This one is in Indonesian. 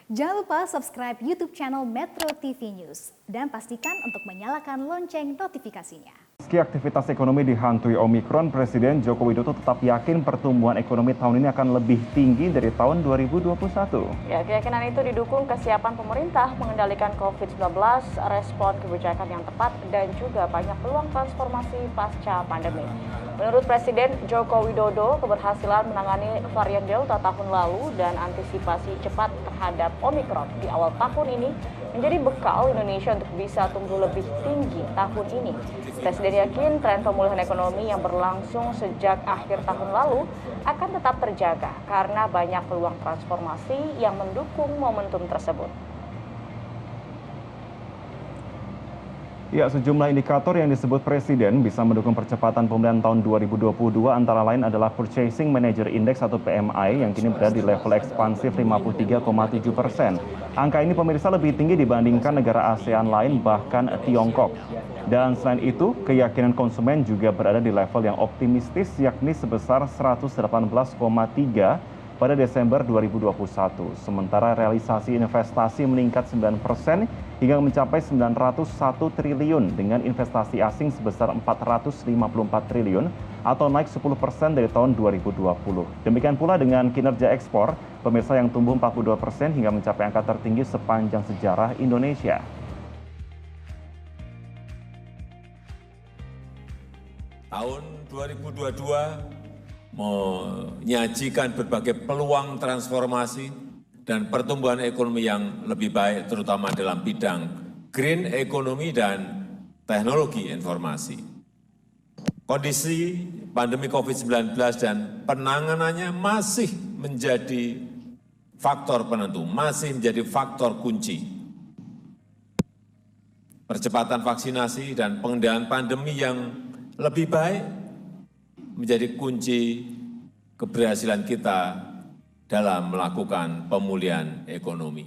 Jangan lupa subscribe YouTube channel Metro TV News dan pastikan untuk menyalakan lonceng notifikasinya. Meski aktivitas ekonomi dihantui Omikron, Presiden Joko Widodo tetap yakin pertumbuhan ekonomi tahun ini akan lebih tinggi dari tahun 2021. Ya, keyakinan itu didukung kesiapan pemerintah mengendalikan COVID-19, respon kebijakan yang tepat, dan juga banyak peluang transformasi pasca pandemi. Menurut Presiden Joko Widodo, keberhasilan menangani varian Delta tahun lalu dan antisipasi cepat terhadap Omikron di awal tahun ini menjadi bekal Indonesia untuk bisa tumbuh lebih tinggi tahun ini. Presiden yakin tren pemulihan ekonomi yang berlangsung sejak akhir tahun lalu akan tetap terjaga karena banyak peluang transformasi yang mendukung momentum tersebut. Ya, sejumlah indikator yang disebut Presiden bisa mendukung percepatan pemulihan tahun 2022 antara lain adalah Purchasing Manager Index atau PMI yang kini berada di level ekspansif 53,7%. Angka ini pemirsa lebih tinggi dibandingkan negara ASEAN lain bahkan Tiongkok. Dan selain itu, keyakinan konsumen juga berada di level yang optimistis yakni sebesar 118,3 pada Desember 2021. Sementara realisasi investasi meningkat 9% hingga mencapai 901 triliun dengan investasi asing sebesar 454 triliun atau naik 10% dari tahun 2020. Demikian pula dengan kinerja ekspor, pemirsa yang tumbuh 42% hingga mencapai angka tertinggi sepanjang sejarah Indonesia. Tahun 2022 menyajikan berbagai peluang transformasi dan pertumbuhan ekonomi yang lebih baik, terutama dalam bidang green economy dan teknologi informasi. Kondisi pandemi COVID-19 dan penanganannya masih menjadi faktor penentu, masih menjadi faktor kunci. Percepatan vaksinasi dan pengendalian pandemi yang lebih baik menjadi kunci keberhasilan kita dalam melakukan pemulihan ekonomi.